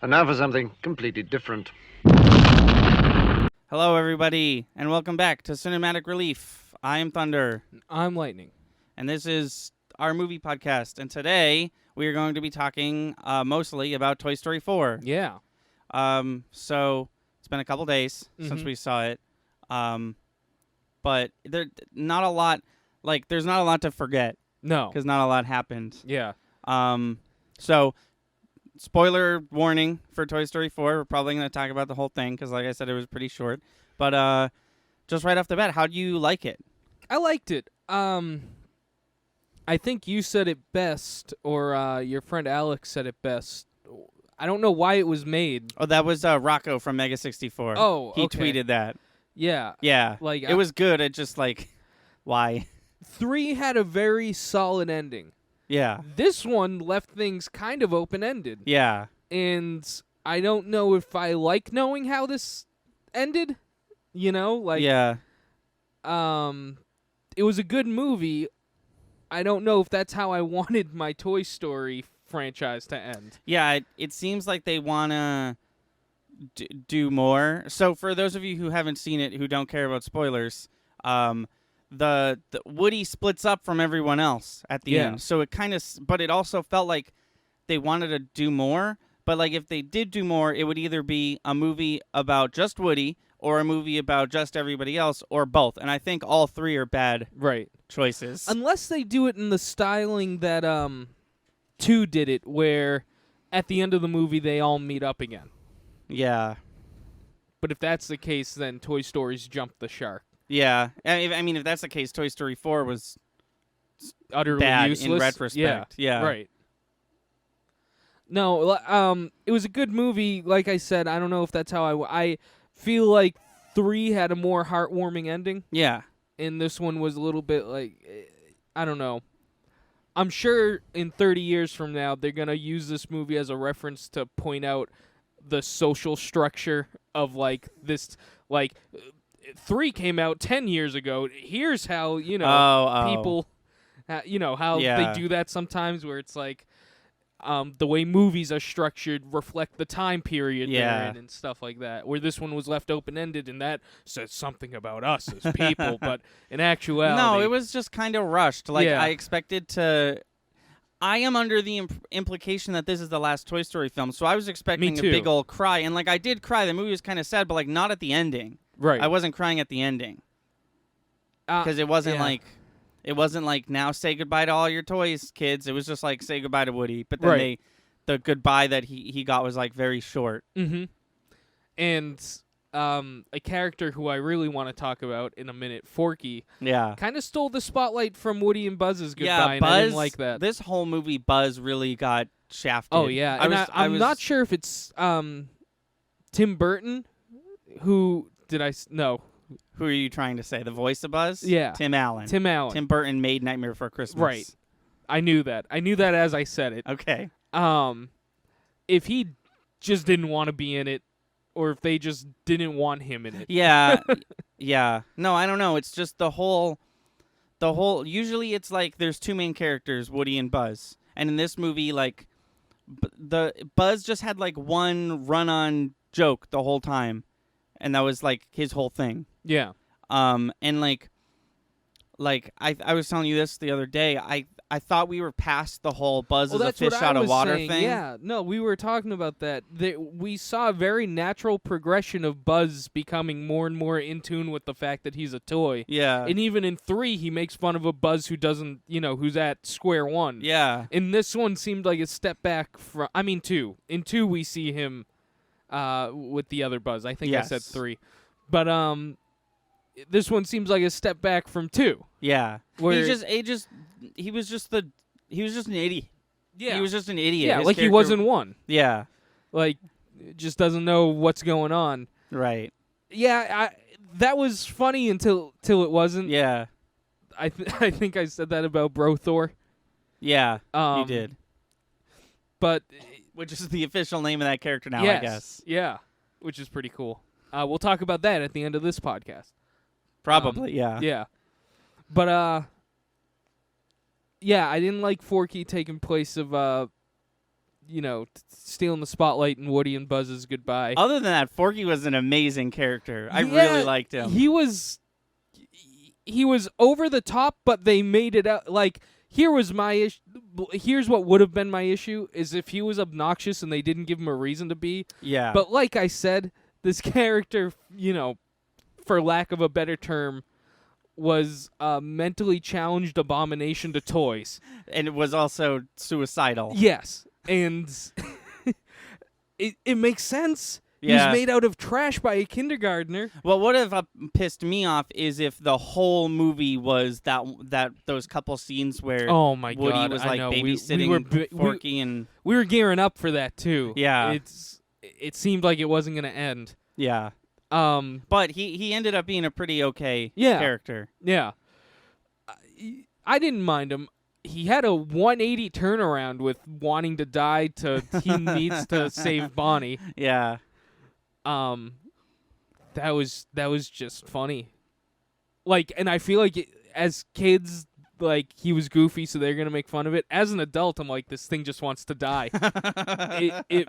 And now for something completely different. Hello, everybody, and welcome back to Cinematic Relief. I am Thunder, I'm Lightning. and this is our movie podcast. And today we are going to be talking mostly about Toy Story 4. Yeah. So it's been a couple days since we saw it, but there's not a lot to forget No. because not a lot happened. Yeah. So spoiler warning for Toy Story 4. We're probably going to talk about the whole thing because, like I said, it was pretty short. But just right off the bat, how do you like it? I liked it. I think you said it best, or your friend Alex said it best. I don't know why it was made. Oh, that was Rocco from Mega 64. Oh, he okay. tweeted that. Yeah. Yeah, Like it was good. It just why? 3 had a very solid ending. Yeah, This one left things kind of open-ended. yeah, And I don't know if I like knowing how this ended. You know? yeah. It was a good movie. I don't know if that's how I wanted my Toy Story franchise to end. Yeah, it seems like they want to do more. So for those of you who haven't seen it, who don't care about spoilers, the Woody splits up from everyone else at the end. So it kind of, but it also felt like they wanted to do more. But like if they did do more, it would either be a movie about just Woody or a movie about just everybody else, or both. And I think all three are bad choices. Unless they do it in the styling that 2 did it, where at the end of the movie they all meet up again. Yeah. But if that's the case, then Toy Story's jumped the shark. Yeah. I mean, if that's the case, Toy Story 4 was Utterly bad useless. in retrospect. Yeah. Right. No, it was a good movie. Like I said, I don't know if that's how I feel like 3 had a more heartwarming ending. Yeah. And this one was a little bit like, I don't know. I'm sure in 30 years from now, they're going to use this movie as a reference to point out the social structure of, like, this, like, 3 came out 10 years ago. Here's how, people, how they do that sometimes, where it's like, the way movies are structured reflect the time period they're in and stuff like that. Where this one was left open-ended, and that says something about us as people. But in actuality, No, it was just kind of rushed. Like Yeah. I expected to. I am under the implication that this is the last Toy Story film, so I was expecting a too. big old cry, and like I did cry. The movie was kind of sad, but like not at the ending. right. I wasn't crying at the ending because it wasn't yeah. like. It wasn't like, now say goodbye to all your toys, kids. It was just like, say goodbye to Woody. But then the goodbye that he got was like very short. Mm-hmm. And a character who I really want to talk about in a minute, Forky, Yeah. kind of stole the spotlight from Woody and Buzz's goodbye, and Buzz, I didn't like that. This whole movie, Buzz really got shafted. Oh, yeah. I'm not sure if it's Tim Burton who... No. Who are you trying to say? The voice of Buzz? Yeah. Tim Allen. Tim Allen. Tim Burton made Nightmare Before Christmas. Right. I knew that. I knew that as I said it. Okay. If he just didn't want to be in it, or if they just didn't want him in it. Yeah. Yeah. No, I don't know. It's just the whole. Usually it's like there's 2 main characters, Woody and Buzz. And in this movie, like, the Buzz just had like one run-on joke the whole time. And that was like his whole thing. Yeah. And like I was telling you this the other day. I thought we were past the whole Buzz is a fish out of water thing. Yeah, no, we were talking about that. We saw a very natural progression of Buzz becoming more and more in tune with the fact that he's a toy. Yeah. And even in 3, he makes fun of a Buzz who doesn't, who's at square one. Yeah. And this one seemed like a step back from. I mean, 2. In 2, we see him with the other Buzz. I think I said 3. But this one seems like a step back from 2. Yeah. Where He was just an idiot. Yeah. He was just an idiot. Yeah, His like he character- wasn't one. Yeah. Like, just doesn't know what's going on. Right. Yeah, that was funny until it wasn't. Yeah. I think I said that about Bro Thor. Yeah. You did. But Which is the official name of that character now, yes, I guess. Yeah, which is pretty cool. We'll talk about that at the end of this podcast. Probably, yeah. Yeah. But yeah, I didn't like Forky taking place of stealing the spotlight in Woody and Buzz's goodbye. Other than that, Forky was an amazing character. I Yeah, really liked him. He was over the top, but they made it out like here was my issue. Here's what would have been my issue is if he was obnoxious and they didn't give him a reason to be. Yeah. But like I said, this character, for lack of a better term, was a mentally challenged abomination to toys. And it was also suicidal. Yes, and it makes sense. Yeah. He's made out of trash by a kindergartner. What would have pissed me off is if the whole movie was that those couple scenes where Oh my Woody god! was I like know. babysitting Forky and we were gearing up for that too. Yeah. It seemed like it wasn't going to end. yeah. But he ended up being a pretty okay character. Yeah. I didn't mind him. He had a 180 turnaround with wanting to die to he needs to save Bonnie. Yeah. That was just funny. Like, and I feel like as kids, like he was goofy, so they're gonna make fun of it. As an adult, I'm like, this thing just wants to die. it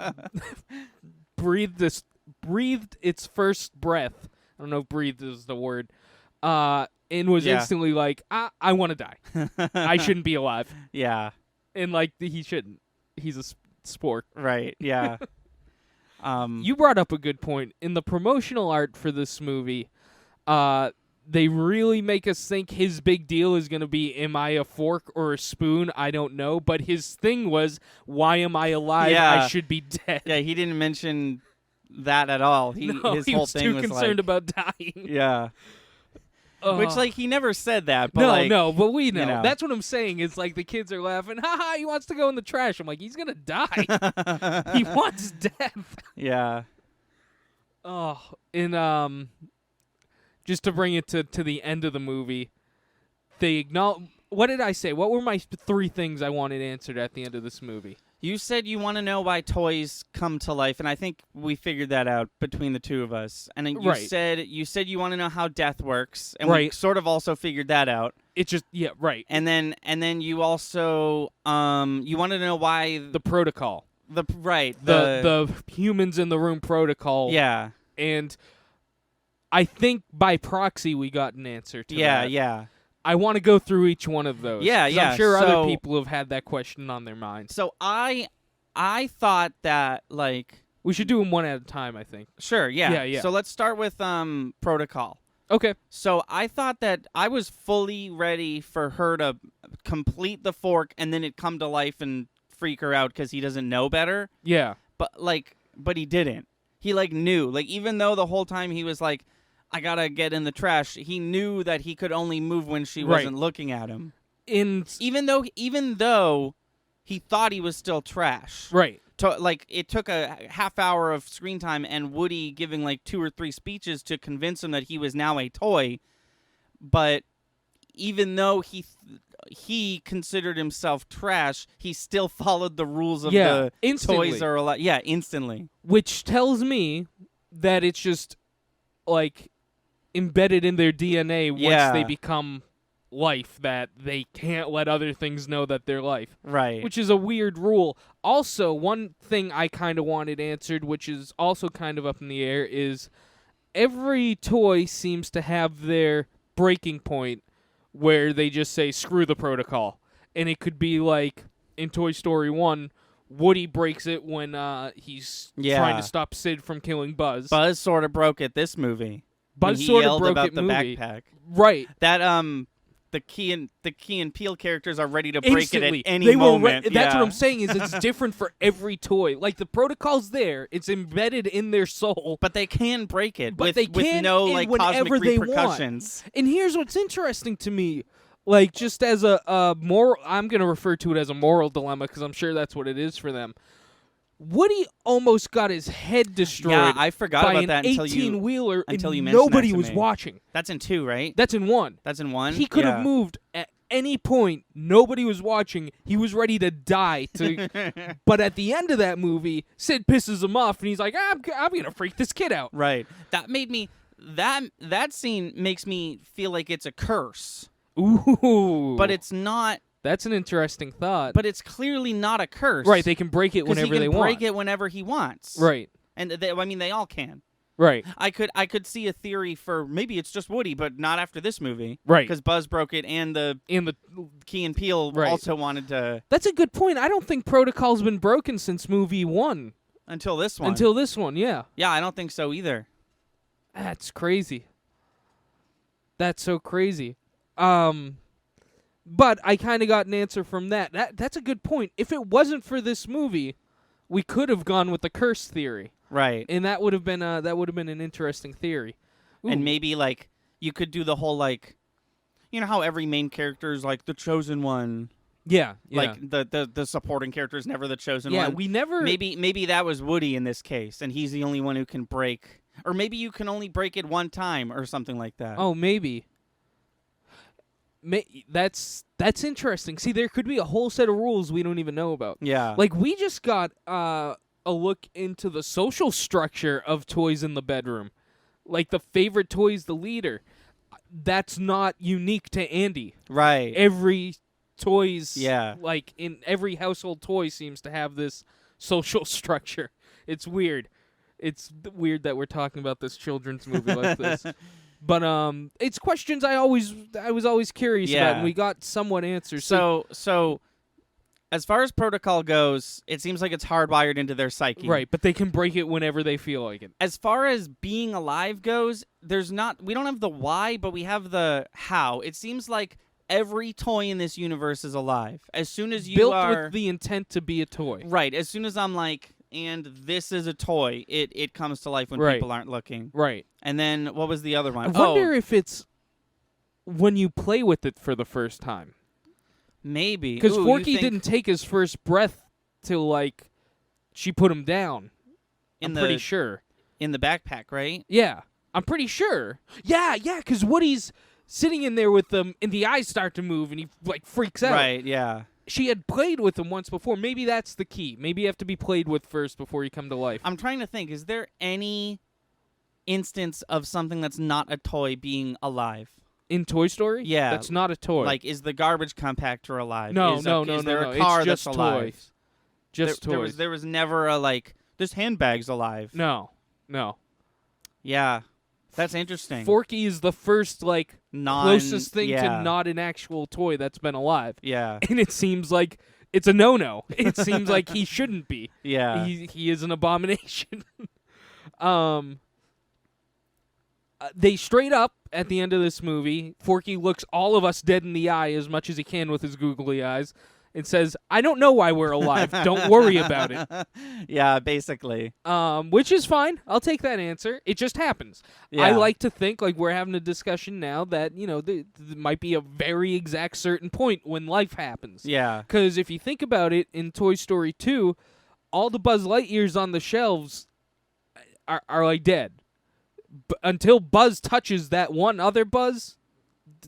breathed its first breath. I don't know if breathed is the word. And was instantly like, I want to die. I shouldn't be alive. Yeah. And like he shouldn't. He's a sport. Right. Yeah. You brought up a good point. In the promotional art for this movie, they really make us think his big deal is going to be, am I a fork or a spoon? I don't know. But his thing was, why am I alive? Yeah. I should be dead. Yeah, he didn't mention that at all. His he whole was thing too was concerned like, about dying. Yeah. Which, like, he never said that. But but we know. you know. That's what I'm saying. It's like the kids are laughing. Ha, he wants to go in the trash. I'm like, he's going to die. He wants death. Yeah. Oh, and just to bring it to the end of the movie, they acknowledge. What did I say? What were my three things I wanted answered at the end of this movie? You said you want to know why toys come to life, and I think we figured that out between the two of us. And then you said you want to know how death works, and we sort of also figured that out. It just right. And then you also you wanted to know why the protocol. The humans in the room protocol. Yeah. And I think by proxy we got an answer to that. Yeah. I want to go through each one of those. Yeah. I'm sure other people have had that question on their mind. So I thought that, like, we should do them one at a time, I think. Sure, yeah. Yeah. So let's start with protocol. Okay. So I thought that I was fully ready for her to complete the fork and then it come to life and freak her out because he doesn't know better. Yeah. But he didn't. He, like, knew. Like, even though the whole time he was like, I gotta get in the trash, he knew that he could only move when she wasn't looking at him. Even though he thought he was still trash. Right. It took a half hour of screen time and Woody giving like 2 or 3 speeches to convince him that he was now a toy. But even though he considered himself trash, he still followed the rules of the instantly. toys are allowed. Yeah, instantly. Which tells me that it's just like embedded in their DNA once they become life, that they can't let other things know that they're life. Right. Which is a weird rule. Also, one thing I kind of wanted answered, which is also kind of up in the air, is every toy seems to have their breaking point where they just say, screw the protocol. And it could be like, in Toy Story 1, Woody breaks it when he's trying to stop Sid from killing Buzz. Buzz sort of broke it this movie. Buzz sort of broke about it the movie. backpack. Right. That the Key and Peele characters are ready to break Instantly. it at any moment. That's what I'm saying, is it's different for every toy. Like, the protocol's there. It's embedded in their soul. But they can break it with no like cosmic repercussions. And here's what's interesting to me. Like, just as a moral, I'm going to refer to it as a moral dilemma because I'm sure that's what it is for them. Woody almost got his head destroyed. Yeah, I forgot by about an that until you 18-wheeler, mentioned and that nobody to was me. watching. That's in 2, right? That's in 1. That's in 1? He could have moved at any point. Nobody was watching. He was ready to die. But at the end of that movie, Sid pisses him off, and he's like, I'm going to freak this kid out. Right. That made me... That scene makes me feel like it's a curse. Ooh. But it's not That's an interesting thought. But it's clearly not a curse. Right, they can break it 'cause whenever he they can want. break it whenever he wants. Right, And they all can. right, I could see a theory for maybe it's just Woody, but not after this movie. right. Because Buzz broke it, and the Key and Peele Right. also wanted to That's a good point. I don't think protocol's been broken since movie 1. until this one. Until this one, yeah. Yeah, I don't think so either. That's crazy. That's so crazy. But I kind of got an answer from that. That's a good point. If it wasn't for this movie, we could have gone with the curse theory, Right. and that would have been an interesting theory. Ooh. And maybe like you could do the whole like, you know how every main character is like the chosen one, yeah, like the supporting character is never the chosen yeah. one. We never Maybe that was Woody in this case, and he's the only one who can break, or maybe you can only break it one time, or something like that. Oh, maybe. That's interesting. See, there could be a whole set of rules we don't even know about. Yeah. Like, we just got a look into the social structure of toys in the bedroom. Like, the favorite toy is the leader. That's not unique to Andy. Right. Every toys, Yeah. like, in every household toy seems to have this social structure. It's weird. It's weird that we're talking about this children's movie like this. But it's questions I was always curious about, and we got somewhat answers. So as far as protocol goes, it seems like it's hardwired into their psyche. Right, but they can break it whenever they feel like it. As far as being alive goes, we don't have the why, but we have the how. It seems like every toy in this universe is alive. As soon as you Built are with the intent to be a toy. right, as soon as I'm like, and this is a toy, it comes to life when Right. people aren't looking. Right. And then what was the other I one? wonder if it's when you play with it for the first time. Maybe Because Ooh, you Forky think didn't take his first breath till, like, she put him down. I'm pretty sure. in the backpack, right? Yeah. I'm pretty sure. Yeah, because Woody's sitting in there with them, and the eyes start to move, and he, like, freaks out. Right, yeah. She had played with him once before. Maybe that's the key. Maybe you have to be played with first before you come to life. I'm trying to think, is there any instance of something that's not a toy being alive? In Toy Story? Yeah. That's not a toy. Like, is the garbage compactor alive? No, is no, is there no. a car It's just that's alive? toys. Just there, toys. there was never a, like, this handbag's alive. No. Yeah. That's interesting. Forky is the first, like, closest thing yeah. to not an actual toy that's been alive. Yeah. And it seems like it's a no-no. It seems like he shouldn't be. Yeah. He is an abomination. They straight up, at the end of this movie, Forky looks all of us dead in the eye as much as he can with his googly eyes and says, I don't know why we're alive. Don't worry about it. Yeah, basically. Which is fine. I'll take that answer. It just happens. Yeah. I like to think, like, we're having a discussion now that, you know, there might be a very exact certain point when life happens. Yeah. Because if you think about it, in Toy Story 2, all the Buzz Lightyears on the shelves are like, dead. Until Buzz touches that one other Buzz,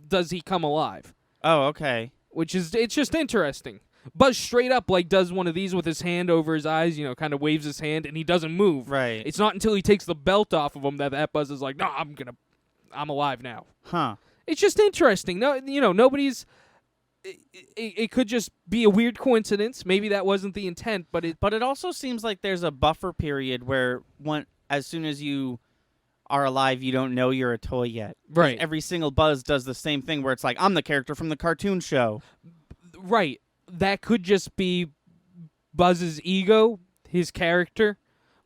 does he come alive? Oh, okay. It's just interesting. Buzz straight up, like, does one of these with his hand over his eyes, you know, kind of waves his hand, and he doesn't move. Right. It's not until he takes the belt off of him that Buzz is like, no, I'm alive now. Huh. It's just interesting. No, you know, nobody's. It could just be a weird coincidence. Maybe that wasn't the intent, but it also seems like there's a buffer period where as soon as you are alive, you don't know you're a toy yet. 'Cause right. every single Buzz does the same thing where it's like, I'm the character from the cartoon show. Right. That could just be Buzz's ego, his character.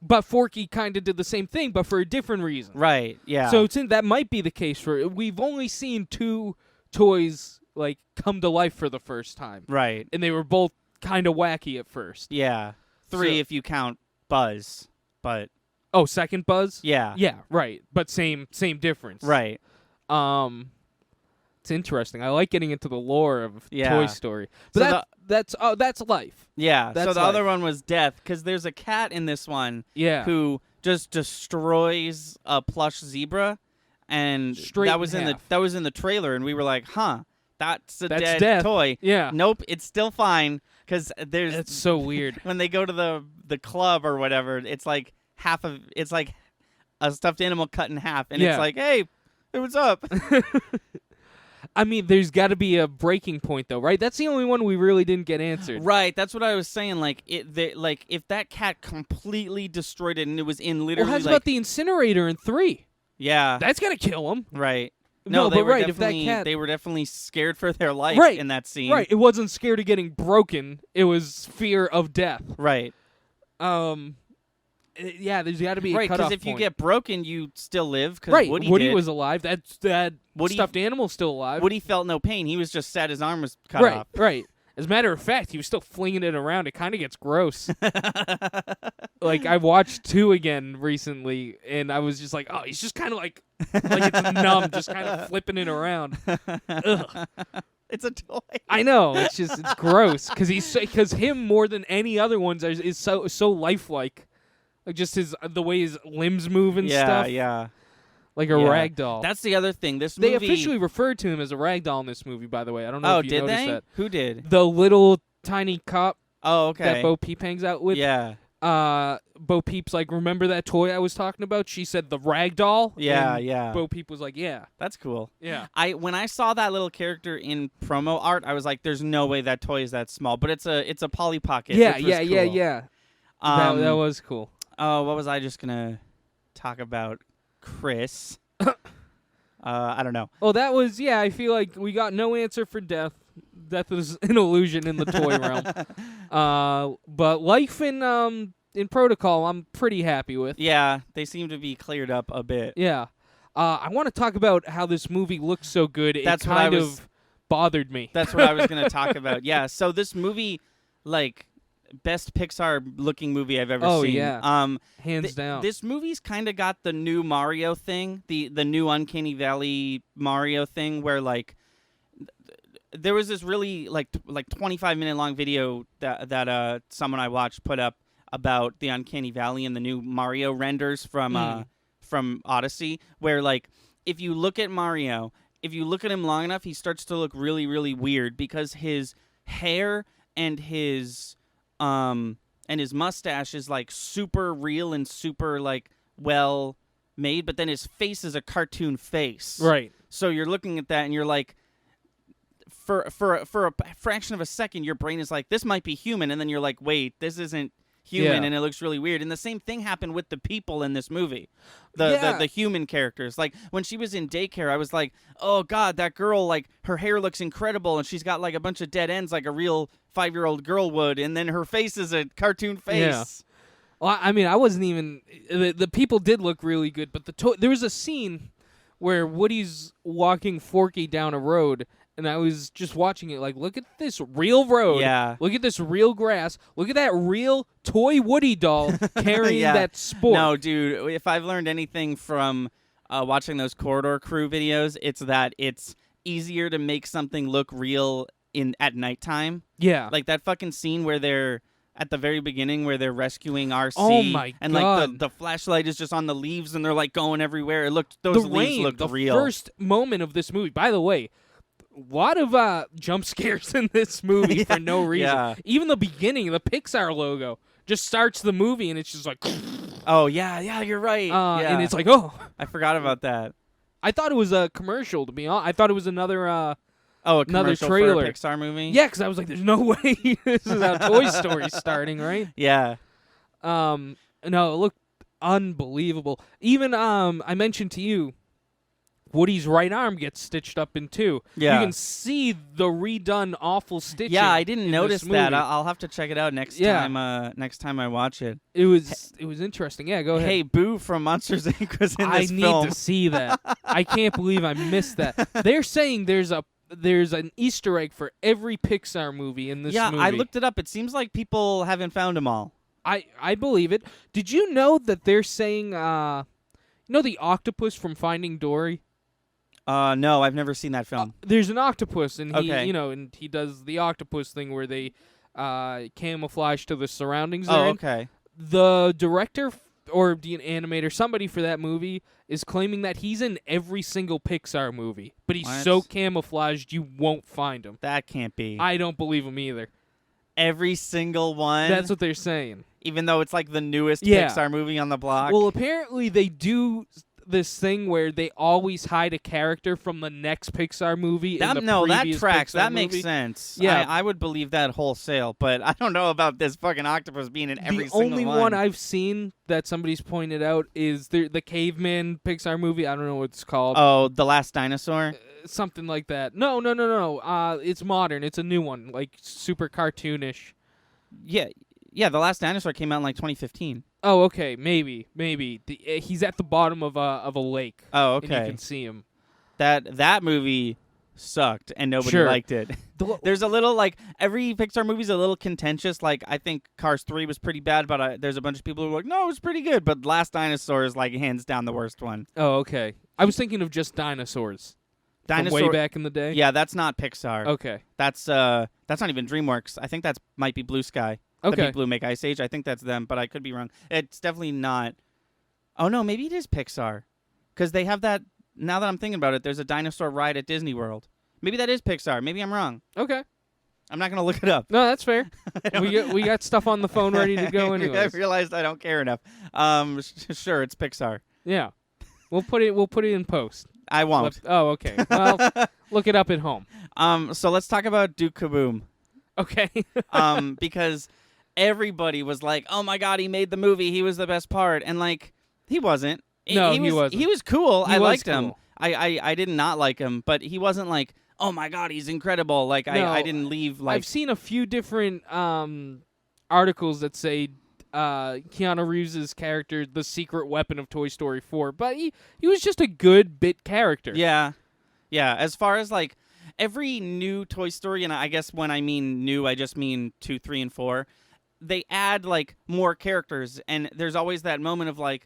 But Forky kind of did the same thing, but for a different reason. Right, yeah. So that might be the case we've only seen 2 toys, like, come to life for the first time. Right. And they were both kind of wacky at first. Yeah. 3 if you count Buzz, but... Oh, second Buzz? Yeah. Yeah, right. But same difference. Right. It's interesting. I like getting into the lore of Yeah. Toy Story. But So that's life. Yeah, That's so the life. other one was death, because there's a cat in this one Yeah. who just destroys a plush zebra, and Straight that was in in half. the trailer, and we were like, huh, that's a That's dead death. toy. Yeah. Nope, it's still fine, because there's That's so weird. when they go to the club or whatever, it's like a stuffed animal cut in half, and Yeah. it's like, hey, what's up? I mean, there's got to be a breaking point, though, right? That's the only one we really didn't get answered. Right, that's what I was saying. Like, like if that cat completely destroyed it and it was in literally, Well, how's about the incinerator in 3? yeah, That's gonna kill him. right. No, they but were right, if that definitely- cat- they were definitely scared for their life Right, in that scene. Right. It wasn't scared of getting broken. It was fear of death. Right. Yeah, there's got to be a Right, cutoff because if you point. get broken, you still live. Because right, Woody, Woody did. was alive. That Woody- stuffed animal's still alive. Woody felt no pain. He was just sad his arm was cut right, off. right. As a matter of fact, he was still flinging it around. It kind of gets gross. Like, I watched 2 again recently, and I was just like, oh, he's just kind of like it's numb, just kind of flipping it around. Ugh. It's a toy. I know. It's gross because him more than any other ones is so lifelike. Like just the way his limbs move and stuff. Yeah. Like a Yeah. rag doll. That's the other thing. This They movie. officially referred to him as a rag doll in this movie, by the way. I don't know Oh, if you did noticed they? that. Who did? The little tiny cop Oh, okay. that Bo Peep hangs out with. Yeah. Bo Peep's like, remember that toy I was talking about? She said the rag doll. Yeah, and yeah. Bo Peep was like, yeah. That's cool. Yeah. When I saw that little character in promo art, I was like, "There's no way that toy is that small." But it's a Polly Pocket. Yeah, which was yeah. cool. That was cool. Oh, what was I just gonna talk about? Chris. I don't know. Oh, that was, yeah, I feel like we got no answer for death. Death is an illusion in the toy realm. But life in Protocol, I'm pretty happy with. Yeah, they seem to be cleared up a bit. Yeah. I want to talk about how this movie looks so good. That's it what I kind was- of bothered me. That's what I was gonna talk about. Yeah. So this movie, like, best Pixar-looking movie I've ever Oh, seen. yeah. Hands down. This movie's kind of got the new Mario thing, the new Uncanny Valley Mario thing, where like there was this really like 25-minute long video that someone I watched put up about the Uncanny Valley and the new Mario renders from Odyssey, where like if you look at Mario, if you look at him long enough, he starts to look really, really weird because his hair and his mustache is like super real and super like well made, but then his face is a cartoon face. right. So you're looking at that and you're like, for a fraction of a second, your brain is like, this might be human, and then you're like, wait, this isn't human, Yeah. and it looks really weird. And the same thing happened with the people in this movie, Yeah. the human characters. Like when she was in daycare, I was like, oh god, that girl, like her hair looks incredible, and she's got like a bunch of dead ends like a real 5-year-old girl would, and then her face is a cartoon face. Yeah. Well, I mean, I wasn't even. The people did look really good, but there was a scene where Woody's walking Forky down a road, and I was just watching it like, look at this real road. Yeah. Look at this real grass. Look at that real toy Woody doll carrying Yeah. that sport. No, dude, if I've learned anything from watching those Corridor Crew videos, it's that it's easier to make something look real at nighttime. Yeah. Like that fucking scene where they're at the very beginning where they're rescuing RC. Oh my and God. like the flashlight is just on the leaves and they're like going everywhere. It looked those the leaves rain, looked the real. first moment of this movie. By the way, a lot of jump scares in this movie for no reason. Yeah. Even the beginning, the Pixar logo just starts the movie, and it's just like, Oh yeah, you're right. Yeah. and it's like, oh. I forgot about that. I thought it was a commercial, to be honest. I thought it was anher. Oh, a Another commercial trailer. for a Pixar movie? Yeah, because I was like, there's no way this is how Toy Story's starting, right? Yeah. No, it looked unbelievable. Even I mentioned to you, Woody's right arm gets stitched up in two. Yeah. You can see the redone awful stitching. Yeah, I didn't in notice this that. movie. I'll have to check it out next Yeah. time. Next time I watch it. It was interesting. Yeah, go ahead. Hey, Boo from Monsters Inc. was in I this need film. to see that. I can't believe I missed that. They're saying there's an Easter egg for every Pixar movie in this Yeah, movie. I looked it up. It seems like people haven't found them all. I believe it. Did you know that they're saying the octopus from Finding Dory? No, I've never seen that film. There's an octopus, and he, Okay. and he does the octopus thing where they camouflage to the surroundings. Oh, they're in. okay. The director or the animator, somebody for that movie, is claiming that he's in every single Pixar movie, but he's What? so camouflaged you won't find him. That can't be. I don't believe him either. Every single one. That's what they're saying. Even though it's like the newest Yeah. Pixar movie on the block. Well, apparently they do this thing where they always hide a character from the next Pixar movie. That in the that previous tracks. Pixar That movie. makes sense. Yeah. I would believe that wholesale, but I don't know about this fucking octopus being in every The single only one I've seen that somebody's pointed out is the caveman Pixar movie. I don't know what it's called. Oh, The Last Dinosaur. Something like that. No. It's modern. It's a new one, like super cartoonish. Yeah, The Last Dinosaur came out in like 2015. Oh, okay. Maybe. He's at the bottom of a lake. Oh, And you okay. can see him. That movie sucked and nobody Sure. liked it. There's a little like every Pixar movie's a little contentious. Like I think Cars 3 was pretty bad, but there's a bunch of people who are like, no, it was pretty good. But Last Dinosaur is like hands down the worst one. Oh, okay. I was thinking of just dinosaurs. From way back in the day. Yeah, that's not Pixar. Okay. That's not even DreamWorks. I think that's might be Blue Sky. The Okay. Big Blue Make Ice Age. I think that's them, but I could be wrong. It's definitely not. Oh no, maybe it is Pixar, because they have that. Now that I'm thinking about it, there's a dinosaur ride at Disney World. Maybe that is Pixar. Maybe I'm wrong. Okay. I'm not gonna look it up. No, that's fair. we got stuff on the phone ready to go anyways. I realized I don't care enough. Sure, it's Pixar. Yeah. We'll put it in post. I won't. Oh, okay. Well, look it up at home. So let's talk about Duke Kaboom. Okay. Because everybody was like, "Oh my God, he made the movie. He was the best part," and like, he wasn't. No, he wasn't. He was cool. He I was liked him. cool. I did not like him, but he wasn't like, "Oh my God, he's incredible." Like No, I didn't leave like. I've seen a few different articles that say Keanu Reeves' character the secret weapon of Toy Story 4, but he was just a good bit character. Yeah. As far as like every new Toy Story, and I guess when I mean new, I just mean 2, 3, and 4. They add like more characters, and there's always that moment of like,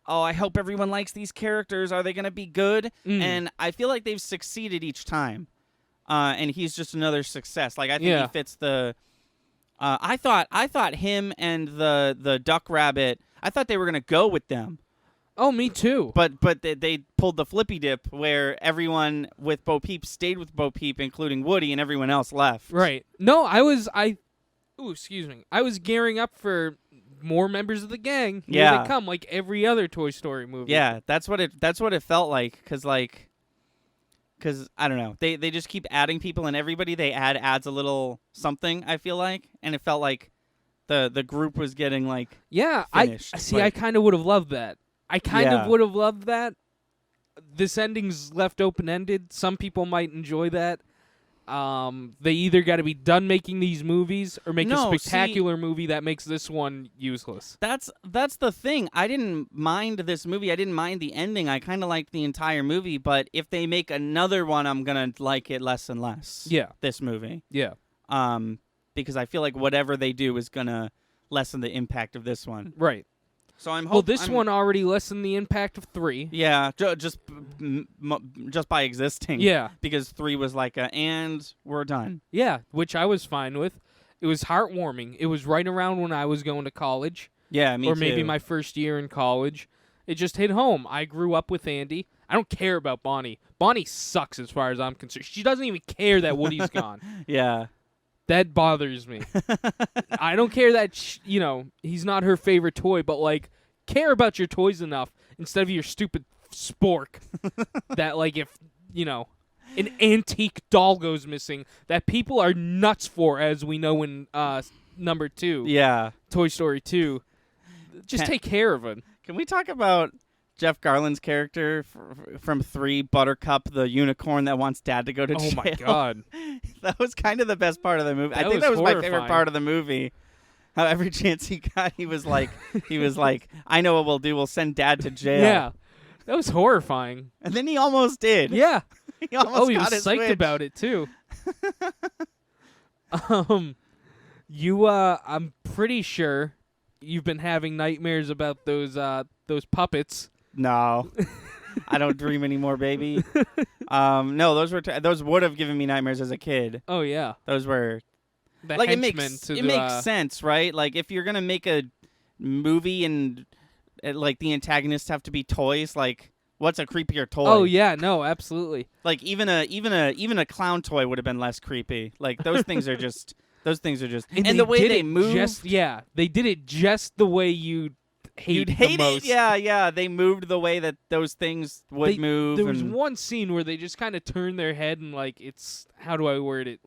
oh, I hope everyone likes these characters. Are they going to be good? And I feel like they've succeeded each time. And he's just another success. Like I think he fits the. I thought him and the Duck Rabbit. I thought they were going to go with them. Oh, me too. But they pulled the flippy dip where everyone with Bo Peep stayed with Bo Peep, including Woody, and everyone else left. Right. No, excuse me. I was gearing up for more members of the gang. Here Yeah. they come, like every other Toy Story movie. Yeah, that's what it felt like. Cause I don't know, they just keep adding people, and everybody they add adds a little something. I feel like, and it felt like the group was getting like finished. I kind of would have loved that. I kind of would have loved that. This ending's left open-ended. Some people might enjoy that. They either got to be done making these movies or make a spectacular movie that makes this one useless. That's the thing. I didn't mind this movie. I didn't mind the ending. I kind of liked the entire movie. But if they make another one, I'm gonna like it less and less. Yeah. This movie. Yeah. Because I feel like whatever they do is gonna lessen the impact of this one. Right. So I'm hoping. Well, this one already lessened the impact of 3. Yeah, just by existing. Yeah. Because 3 was like and we're done. Yeah, which I was fine with. It was heartwarming. It was right around when I was going to college. Yeah, me too. Or maybe my first year in college. It just hit home. I grew up with Andy. I don't care about Bonnie. Bonnie sucks as far as I'm concerned. She doesn't even care that Woody's gone. Yeah. That bothers me. I don't care that, he's not her favorite toy, but, like, care about your toys enough instead of your stupid spork that, like, if, an antique doll goes missing that people are nuts for, as we know in number 2. Yeah. Toy Story 2. Just take care of it. Can we talk about Jeff Garland's character from 3, Buttercup, the unicorn that wants Dad to go to jail? Oh, my God. That was kind of the best part of the movie. I think was that was my horrifying. favorite part of the movie. How every chance he got, he was like, I know what we'll do. We'll send Dad to jail. Yeah. That was horrifying. And then he almost did. Yeah. He almost he got was his psyched wish. about it, too. I'm pretty sure you've been having nightmares about those puppets. No. I don't dream anymore, baby. No, those would have given me nightmares as a kid. Oh yeah, Those were the like it henchmen makes to it the, makes sense, right? Like if you're gonna make a movie and like the antagonists have to be toys, like what's a creepier toy? Oh yeah, no, absolutely. Like even a clown toy would have been less creepy. Like those things are just and the way they move. they did it just the way you hate You'd the hate most. it. Yeah. They moved the way that those things would move. There was and- one scene where they just kind of turn their head and how do I word it?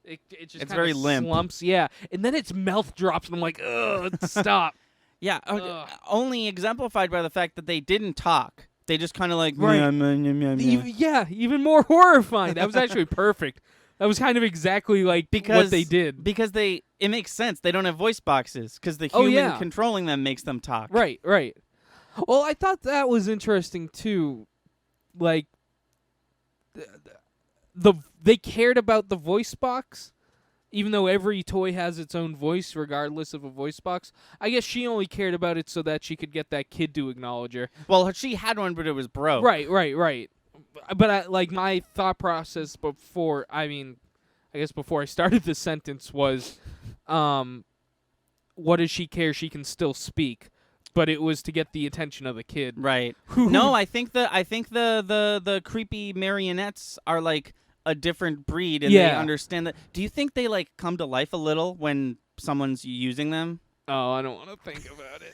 It just It's kinda very limp. slumps. Yeah, and then its mouth drops, and I'm like, ugh, stop. Yeah, Ugh. only exemplified by the fact that they didn't talk. They just kind of like Right. "Meow, meow, meow, meow, meow." Even more horrifying. That was actually perfect. That was kind of exactly like what they did. Because it makes sense. They don't have voice boxes because the Oh, human yeah. controlling them makes them talk. Right. Well, I thought that was interesting too. Like, they cared about the voice box, even though every toy has its own voice, regardless of a voice box. I guess she only cared about it so that she could get that kid to acknowledge her. Well, she had one, but it was broke. Right. But my thought process before I started the sentence was, what does she care? She can still speak. But it was to get the attention of the kid. Right. No, I think the creepy marionettes are like a different breed, and they understand that. Do you think they like come to life a little when someone's using them? Oh, I don't want to think about it.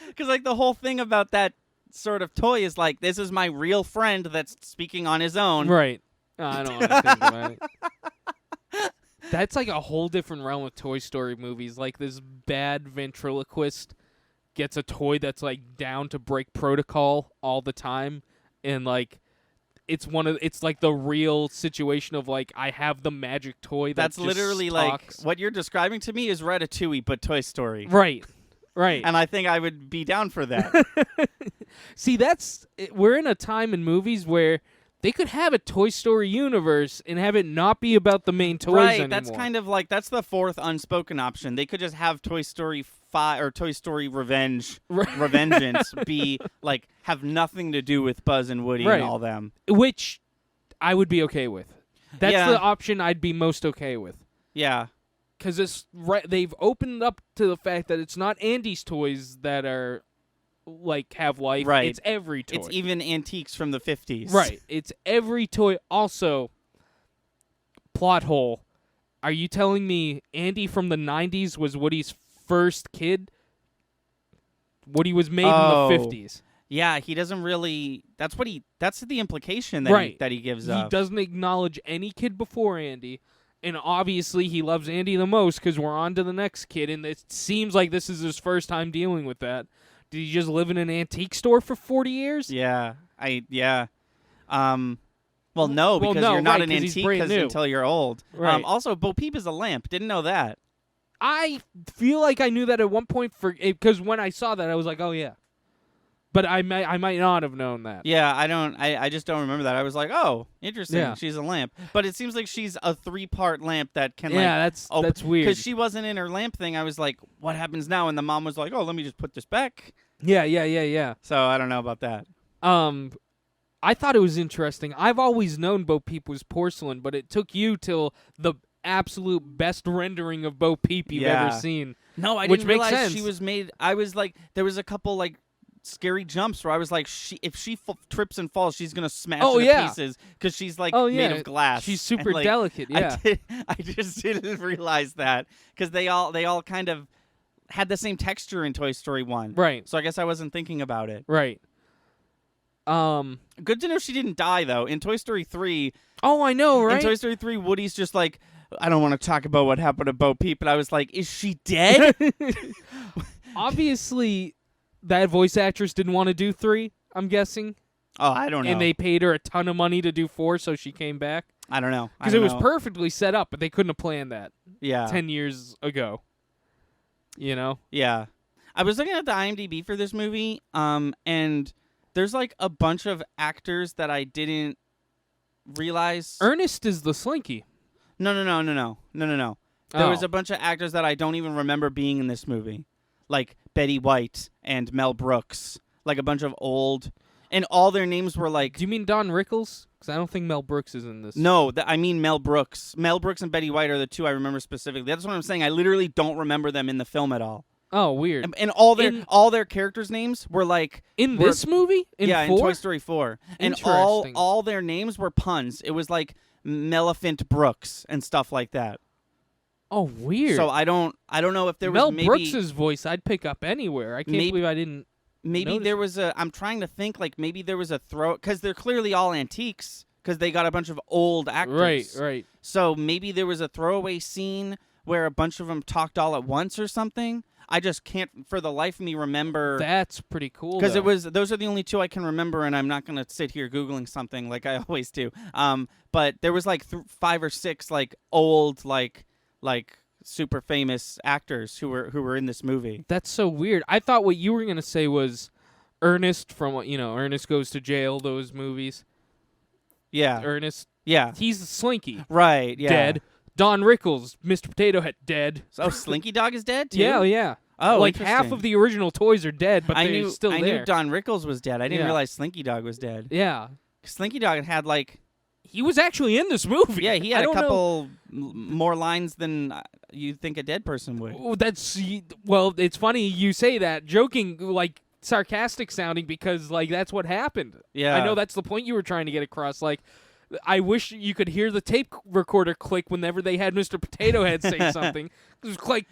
Because like the whole thing about that sort of toy is like, this is my real friend that's speaking on his own. Right. Oh, I don't want to think about it. That's like a whole different realm of Toy Story movies. Like this bad ventriloquist gets a toy that's like down to break protocol all the time, and like it's like the real situation of like, I have the magic toy That's just literally talks. like what you're describing to me is Ratatouille, but Toy Story. Right. And I think I would be down for that. See, we're in a time in movies where they could have a Toy Story universe and have it not be about the main toys right. anymore. That's kind of like, that's the fourth unspoken option. They could just have Toy Story 5 or Toy Story Revengeance be like, have nothing to do with Buzz and Woody Right. and all them. Which I would be okay with. That's Yeah. the option I'd be most okay with. Yeah. Because they've opened up to the fact that it's not Andy's toys that are like have life. Right. It's every toy. It's even antiques from the 50s. Right. It's every toy. Also, plot hole. Are you telling me Andy from the 90s was Woody's first kid? Woody was made in the 50s. Yeah, he doesn't really. That's the implication that he gives He up. doesn't acknowledge any kid before Andy. And obviously he loves Andy the most because we're on to the next kid, and it seems like this is his first time dealing with that. Did he just live in an antique store for 40 years? Yeah. Well, no, because no, you're not right, an 'cause he's antique brand new. until you're old. Right. Also, Bo Peep is a lamp. Didn't know that. I feel like I knew that at one point because when I saw that I was like, oh yeah, but I might not have known that. Yeah, I just don't remember that. I was like, oh, interesting. Yeah. She's a lamp, but it seems like she's a 3-part lamp that can That's weird. Because she wasn't in her lamp thing. I was like, what happens now? And the mom was like, oh, let me just put this back. Yeah. So I don't know about that. I thought it was interesting. I've always known Bo Peep was porcelain, but it took you till the absolute best rendering of Bo Peep you've ever seen. No, I Which didn't makes realize sense. she was made. I was like, there was a couple like scary jumps where I was like, if she trips and falls, she's gonna smash to pieces because she's like made of glass. She's super And, like, delicate. Yeah. I just didn't realize that because they all kind of had the same texture in Toy Story 1. Right. So I guess I wasn't thinking about it. Right. Good to know she didn't die though. In Toy Story 3, Oh, I know, right? in Toy Story 3, Woody's just like, I don't want to talk about what happened to Bo Peep, and I was like, is she dead? Obviously, that voice actress didn't want to do 3, I'm guessing. Oh, I don't know. And they paid her a ton of money to do 4, so she came back. I don't know. Because it was perfectly set up, but they couldn't have planned that Yeah. 10 years ago. You know? Yeah. I was looking at the IMDb for this movie, and there's like a bunch of actors that I didn't realize. Ernest is the Slinky. No. There was Oh. a bunch of actors that I don't even remember being in this movie. Like Betty White and Mel Brooks. Like a bunch of old... And all their names were like... Do you mean Don Rickles? Because I don't think Mel Brooks is in this. No, I mean Mel Brooks. Mel Brooks and Betty White are the two I remember specifically. That's what I'm saying. I literally don't remember them in the film at all. Oh, weird. And all their characters' names were like... In this movie? In 4? in Toy Story 4. And Interesting. all their names were puns. It was like Melephant Brooks and stuff like that. Oh, weird. So I don't know if there Mel was maybe Brooks's voice I'd pick up anywhere. I can't believe I didn't. maybe notice there it. was a. I'm trying to think like maybe there was a throw because they're clearly all antiques because they got a bunch of old actors. Right. So maybe there was a throwaway scene where a bunch of them talked all at once or something. I just can't for the life of me remember. That's pretty cool. Because though. those are the only two I can remember, and I'm not gonna sit here googling something like I always do. But there was like 5 or 6 like old like super famous actors who were in this movie. That's so weird. I thought what you were gonna say was Ernest from Ernest Goes to Jail. Those movies. Yeah, Ernest. yeah, He's Slinky. right. Yeah, Dead. Don Rickles, Mr. Potato Head, dead. Oh, Slinky Dog is dead too. Yeah. Oh, like half interesting. of the original toys are dead, but I they're knew still I there. knew Don Rickles was dead. I didn't Yeah. realize Slinky Dog was dead. Yeah. Slinky Dog had like He was actually in this movie. yeah, he I had a don't know. couple more lines than you'd think a dead person would. Oh, well, it's funny you say that, joking, like sarcastic sounding, because like that's what happened. Yeah, I know that's the point you were trying to get across. Like, I wish you could hear the tape recorder click whenever they had Mr. Potato Head say something. It was quite,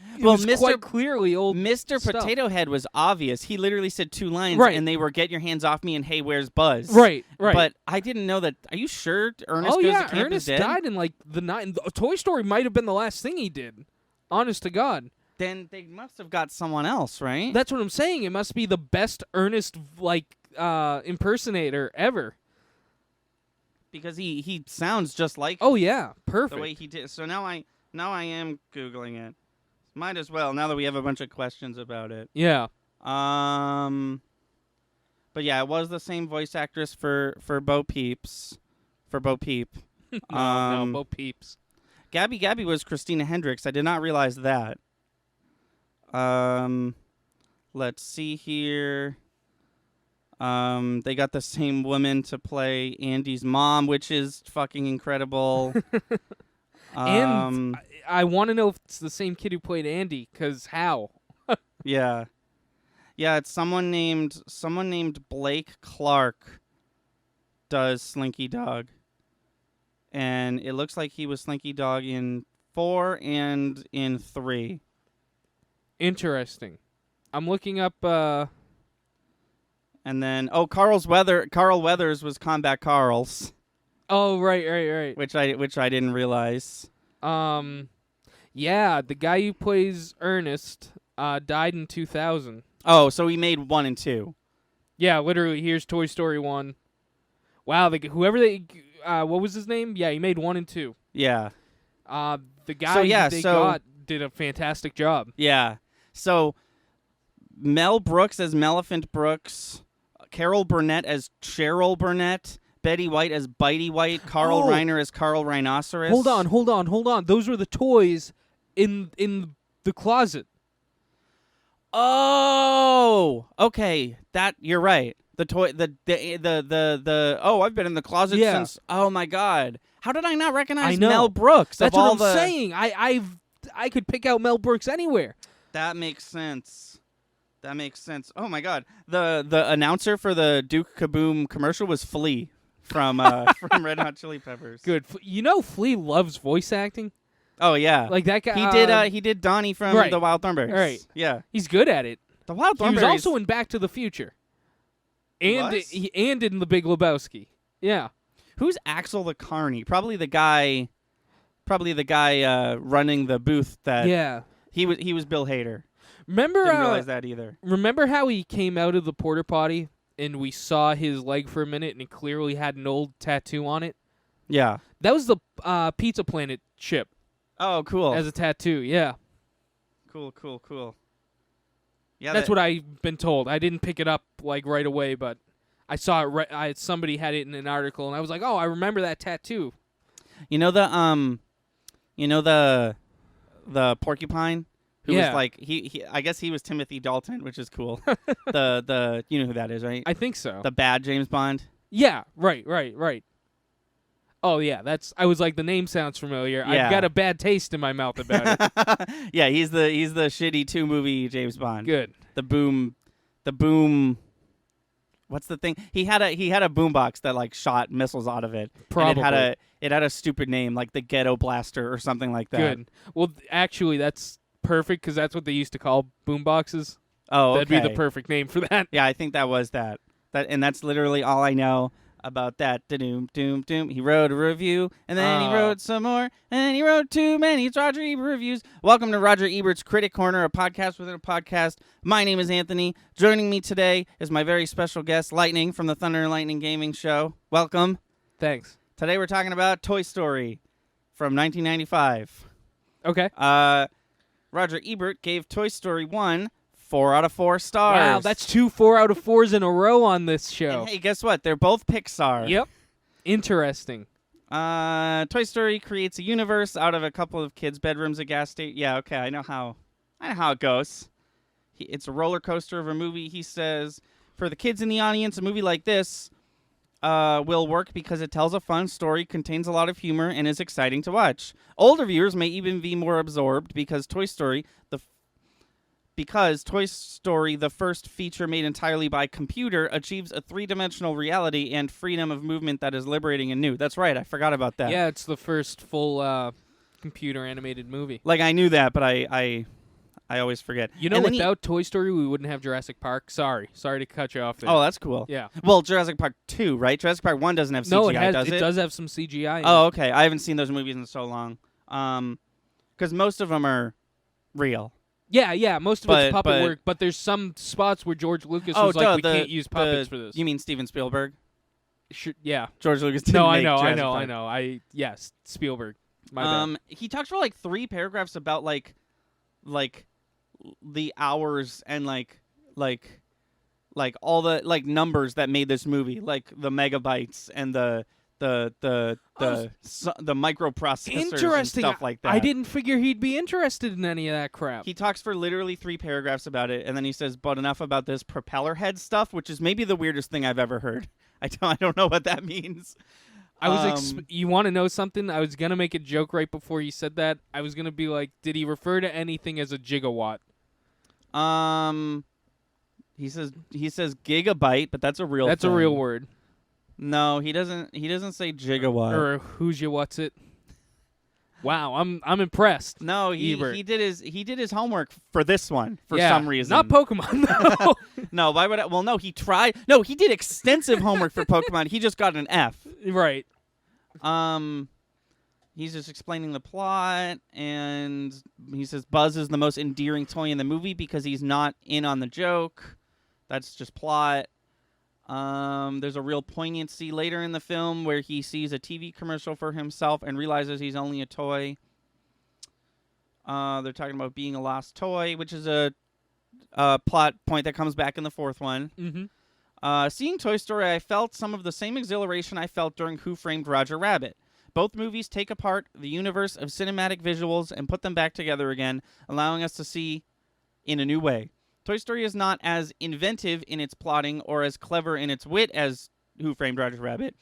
quite clearly old. Mr. stuff. Potato Head was obvious. He literally said 2 lines, Right. and they were "Get your hands off me" and "Hey, where's Buzz?" Right. But I didn't know that. Are you sure Ernest Oh Goes yeah, to Camp Ernest is dead? died in like the night. Toy Story might have been the last thing he did. Honest to God. Then they must have got someone else, right? That's what I'm saying. It must be the best Ernest impersonator ever. Because he sounds just like Oh yeah, perfect. the way he did. So now I am googling it. Might as well now that we have a bunch of questions about it. Yeah. But yeah, it was the same voice actress for Bo Peeps, for Bo Peep. No, Bo Peeps. Gabby was Christina Hendricks. I did not realize that. Let's see here. They got the same woman to play Andy's mom, which is fucking incredible. And I want to know if it's the same kid who played Andy, because how? Yeah. Yeah, it's someone named Blake Clark does Slinky Dog. And it looks like he was Slinky Dog in 4 and in 3. Interesting. I'm looking up. And then Carl Weathers was Combat Carl's, Oh right. which I didn't realize. Yeah, the guy who plays Ernest died in 2000. Oh, so he made 1 and 2. Yeah, literally. Here's Toy Story 1. Wow, what was his name? Yeah, he made 1 and 2. Yeah. The guy they so- got did a fantastic job. Yeah. So Mel Brooks as Melephant Brooks, Carol Burnett as Cheryl Burnett, Betty White as Bitey White, Carl Oh. Reiner as Carl Rhinoceros. Hold on. Those were the toys in the closet. Oh, okay. That you're right. The toy, the. Oh, I've been in the closet Yeah. since. Oh my God, how did I not recognize I know. Mel Brooks? That's of all what I'm the... saying. I could pick out Mel Brooks anywhere. That makes sense. Oh my God, the announcer for the Duke Kaboom commercial was Flea from from Red Hot Chili Peppers. Good. Flea loves voice acting. Oh yeah, Like that guy. he did Donnie from right. the Wild Thornberrys. Right. Yeah, He's good at it. the Wild He Thornberrys. was also in Back to the Future. And was? and in The Big Lebowski. Yeah. Who's Axel the Carney? Probably the guy running the booth. That Yeah. he was Bill Hader. Remember Didn't realize that either. remember how he came out of the porta potty and we saw his leg for a minute and he clearly had an old tattoo on it? Yeah. That was the Pizza Planet chip Oh, cool. as a tattoo. Yeah. Cool. Yeah, That's what I've been told. I didn't pick it up like right away, but I saw it. Somebody had it in an article, and I was like, "Oh, I remember that tattoo." You know the porcupine who Yeah. was like he I guess he was Timothy Dalton, which is cool. the you know who that is, right? I think so. The bad James Bond. Yeah. Right. Oh yeah, I was like, the name sounds familiar. Yeah. I've got a bad taste in my mouth about it. Yeah, he's the shitty 2 movie James Bond. Good. The boom what's the thing? He had a boombox that like shot missiles out of it. Probably. And it had a stupid name like the Ghetto Blaster or something like that. Good. Well, actually, that's perfect because that's what they used to call boomboxes. Oh, okay. That'd be the perfect name for that. Yeah, I think that was that. And that's literally all I know about that. Doom, doom, doom. He wrote a review, and then he wrote some more, and then he wrote too many. It's Roger Ebert Reviews. Welcome to Roger Ebert's Critic Corner, a podcast within a podcast. My name is Anthony. Joining me today is my very special guest, Lightning, from the Thunder and Lightning Gaming Show. Welcome. Thanks. Today we're talking about Toy Story from 1995. Okay. Roger Ebert gave Toy Story 1 4 out of 4 stars. Wow, that's 2 4 out of 4s in a row on this show. And hey, guess what? They're both Pixar. Yep. Interesting. Toy Story creates a universe out of a couple of kids' bedrooms, a gas station. Yeah, okay, I know how it goes. It's a roller coaster of a movie. He says, for the kids in the audience, a movie like this will work because it tells a fun story, contains a lot of humor, and is exciting to watch. Older viewers may even be more absorbed because Toy Story, the first feature made entirely by computer, achieves a three-dimensional reality and freedom of movement that is liberating and new. That's right, I forgot about that. Yeah, it's the first full computer animated movie. Like, I knew that, but I always forget. You know, without Toy Story, we wouldn't have Jurassic Park. Sorry to cut you off there. Oh, that's cool. Yeah. Well, Jurassic Park 2, right? Jurassic Park 1 doesn't have CGI, no, does it? It does have some CGI in Oh, it. okay. I haven't seen those movies in so long. Because most of them are real. Yeah, most of it's puppet but- work, but there's some spots where George Lucas was like, we can't use puppets for this. You mean Steven Spielberg? Yeah. George Lucas didn't No, I make know. Jurassic Park. Yes, Spielberg. My bad. He talks for like 3 paragraphs about like the hours and like all the like numbers that made this movie, like the megabytes and the microprocessors and Interesting. stuff like that. I didn't figure he'd be interested in any of that crap. He talks for literally 3 paragraphs about it, and then he says, "But enough about this propeller head stuff," which is maybe the weirdest thing I've ever heard. I don't know what that means. I was. You want to know something? I was gonna make a joke right before he said that. I was gonna be like, did he refer to anything as a gigawatt? He says gigabyte, but that's a real. That's thing. a real word. No, he doesn't. He doesn't say gigawatt. Or who's you? What's it? Wow, I'm impressed. No, he did his homework for this one for some reason. Not Pokemon. No. No, why would I? Well, no, he tried. No, he did extensive homework for Pokemon. He just got an F. Right. He's just explaining the plot, and he says Buzz is the most endearing toy in the movie because he's not in on the joke. That's just plot. There's a real poignancy later in the film where he sees a TV commercial for himself and realizes he's only a toy. They're talking about being a lost toy, which is a plot point that comes back in the 4th one. Mm-hmm. Seeing Toy Story, I felt some of the same exhilaration I felt during Who Framed Roger Rabbit. Both movies take apart the universe of cinematic visuals and put them back together again, allowing us to see in a new way. Toy Story is not as inventive in its plotting or as clever in its wit as Who Framed Roger Rabbit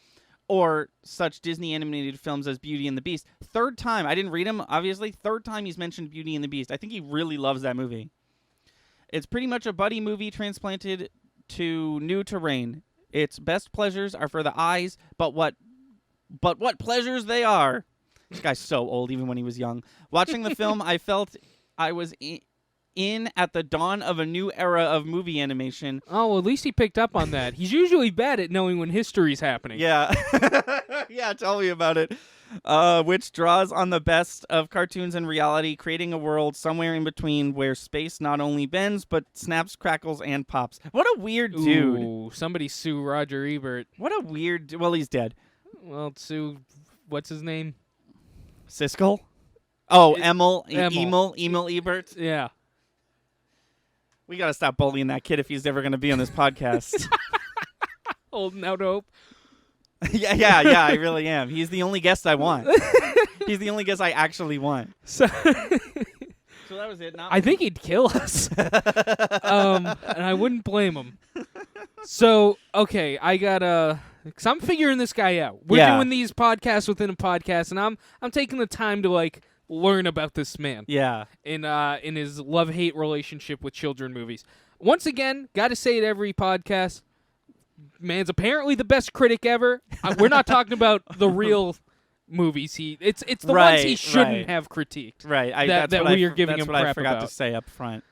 or such Disney animated films as Beauty and the Beast. 3rd time, I didn't read him, obviously, 3rd time he's mentioned Beauty and the Beast. I think he really loves that movie. It's pretty much a buddy movie transplanted to new terrain. Its best pleasures are for the eyes, but what pleasures they are. This guy's so old, even when he was young. Watching the film, I felt I was in at the dawn of a new era of movie animation. Oh, well, at least he picked up on that. He's usually bad at knowing when history's happening. Yeah. Yeah, tell me about it. Which draws on the best of cartoons and reality, creating a world somewhere in between where space not only bends, but snaps, crackles, and pops. What a weird dude. Ooh, somebody sue Roger Ebert. What a weird... Well, he's dead. Well, sue... What's his name? Siskel? Oh, Emil. Emil Ebert? Yeah. We got to stop bullying that kid if he's ever going to be on this podcast. Holding out hope. Yeah, I really am. He's the only guest I want. He's the only guest I actually want. So that was it. I think he'd kill us. And I wouldn't blame him. So, okay, I got because I'm figuring this guy out. We're doing these podcasts within a podcast, and I'm taking the time to, like, learn about this man. Yeah. In his love-hate relationship with children movies. Once again, got to say it every podcast, Man's apparently the best critic ever. We're not talking about the real movies. It's the ones he shouldn't have critiqued. Right. That we are giving that's him what crap I forgot about. to say up front.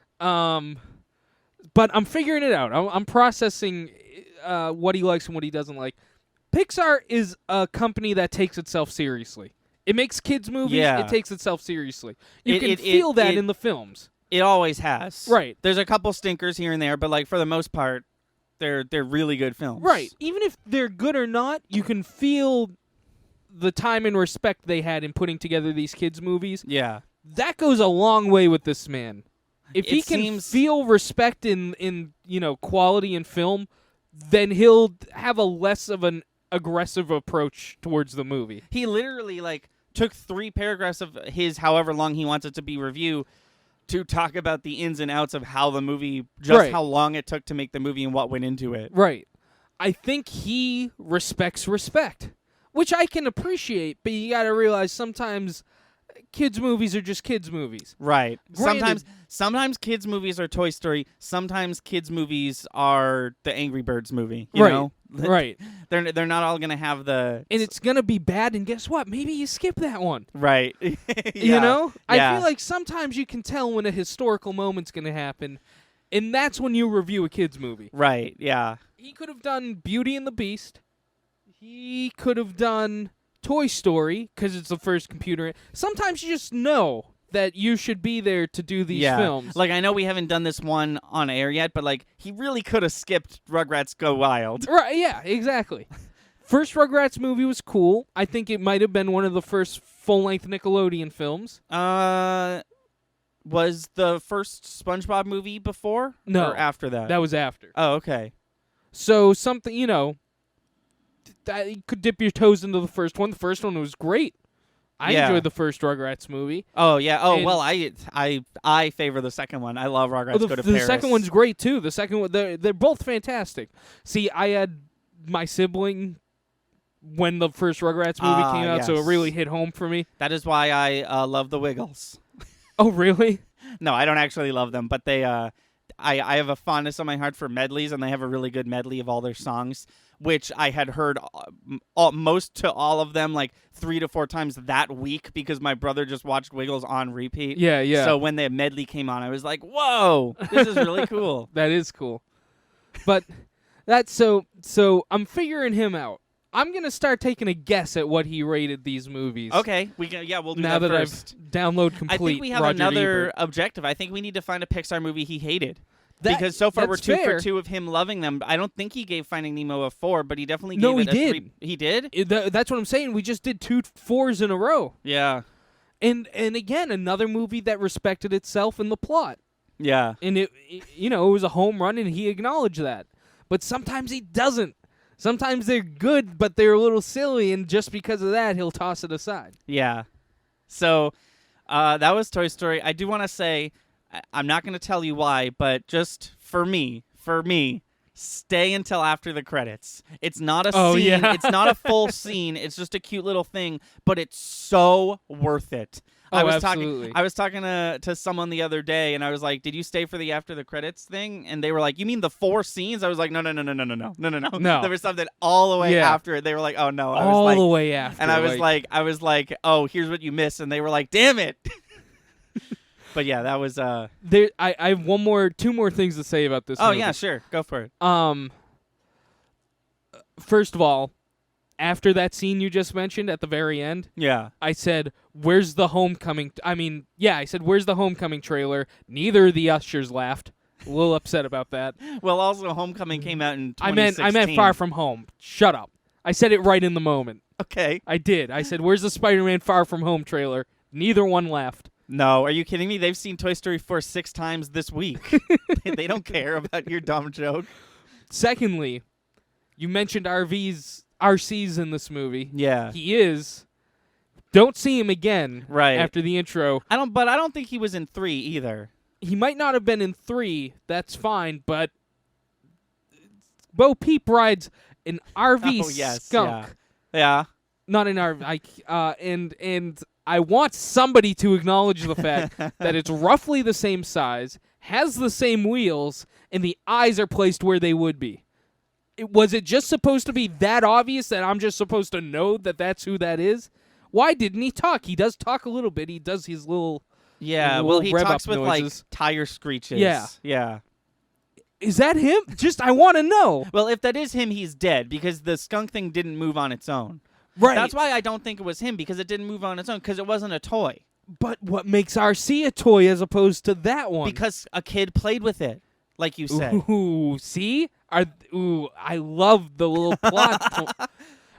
But I'm figuring it out. I'm processing what he likes and what he doesn't like. Pixar is a company that takes itself seriously. It makes kids movies. Yeah. It takes itself seriously. You can feel that in the films. It always has. Right. There's a couple stinkers here and there, but like for the most part, they're really good films. Right. Even if they're good or not, you can feel the time and respect they had in putting together these kids movies. Yeah. That goes a long way with this man. If he can seems- feel respect in quality in film, then he'll have a less of an aggressive approach towards the movie. He literally like took 3 paragraphs of his however long he wants it to be review to talk about the ins and outs of how the movie, Right. how long it took to make the movie and what went into it. Right. I think he respects respect, which I can appreciate, but you got to realize sometimes kids movies are just kids movies. Right. Granted- Sometimes kids movies are Toy Story. Sometimes kids movies are the Angry Birds movie. You Right. know? Right. They're not all gonna have the And it's going to be bad, and guess what? Maybe you skip that one. right. You Yeah. know? I Yeah. feel like sometimes you can tell when a historical moment's going to happen, and that's when you review a kids movie. Right. Yeah. He could have done Beauty and the Beast. He could have done Toy Story, because it's the first computer. Sometimes you just know that you should be there to do these films. Like I know we haven't done this one on air yet, but like he really could have skipped Rugrats Go Wild. Right, yeah, exactly. First Rugrats movie was cool. I think it might have been one of the first full-length Nickelodeon films. Was the first SpongeBob movie before No. or after that? That was after. Oh, okay. So something, that you could dip your toes into the first one. The first one was great. I Yeah. enjoyed the first Rugrats movie. Oh yeah. Oh And- well, I favor the second one. I love Rugrats Go to the Paris. second one's great too. The second one, they're both fantastic. See, I had my sibling when the first Rugrats movie came out, so it yes. really hit home for me. That is why I love the Wiggles. Oh, really? No, I don't actually love them, but they I have a fondness on my heart for medleys, and they have a really good medley of all their songs, which I had heard most to all of them like 3 to 4 times that week because my brother just watched Wiggles on repeat. Yeah, yeah. So when the medley came on, I was like, "Whoa, this is really cool." That is cool. But that's so I'm figuring him out. I'm going to start taking a guess at what he rated these movies. Okay, we'll do Now that that first. I've downloaded complete I think we have Roger another Ebert. objective. I think we need to find a Pixar movie he hated. That- Because so far we're that's 2 fair. for 2 of him loving them. I don't think he gave Finding Nemo a 4, but he definitely No, gave it he a did. 3. He did? That's what I'm saying. We just did 2 4s in a row. Yeah. And again, another movie that respected itself in the plot. Yeah. And it was a home run, and he acknowledged that. But sometimes he doesn't. Sometimes they're good, but they're a little silly, and just because of that, he'll toss it aside. Yeah. So that was Toy Story. I do want to say, I'm not going to tell you why, but just for me, stay until after the credits. It's not a scene. Yeah. It's not a full scene. It's just a cute little thing, but it's so worth it. Oh, I was absolutely. talking to someone the other day, and I was like, "Did you stay for the after the credits thing?" And they were like, "You mean the 4 scenes?" I was like, "No. No. There was something all the way Yeah. after it." They were like, "Oh no!" I was All like, the way after. and I was like, "Oh, here's what you missed," and they were like, "Damn it!" But yeah, that was. there. I have 2 more things to say about this. Oh movie. yeah, sure, go for it. First of all, after that scene you just mentioned at the very end, Yeah, I said, "Where's the homecoming?" I said, "Where's the homecoming trailer?" Neither of the ushers laughed. A little upset about that. well, also, Homecoming came out in I 2016. meant Far From Home. Shut up. I said it right in the moment. Okay. I did. I said, "Where's the Spider-Man Far From Home trailer?" Neither one laughed. No, are you kidding me? They've seen Toy Story 4 6 times this week. They don't care about your dumb joke. Secondly, you mentioned RC's in this movie. Yeah. He is. Don't see him again. Right. After the intro. I don't think he was in 3 either. He might not have been in 3. That's fine, but Bo Peep rides an RV Oh, yes, skunk. Yeah. Not an RV. And I want somebody to acknowledge the fact that it's roughly the same size, has the same wheels, and the eyes are placed where they would be. Was it just supposed to be that obvious that I'm just supposed to know that that's who that is? Why didn't he talk? He does talk a little bit. He does his little Yeah, little well, he rev-up talks with noises. like tire screeches. Yeah. Yeah. Is that him? Just I want to know. Well, if that is him, he's dead because the skunk thing didn't move on its own. Right. That's why I don't think it was him, because it didn't move on its own, because it wasn't a toy. But what makes RC a toy as opposed to that one? Because a kid played with it, like you said. Ooh, see? I love the little plot.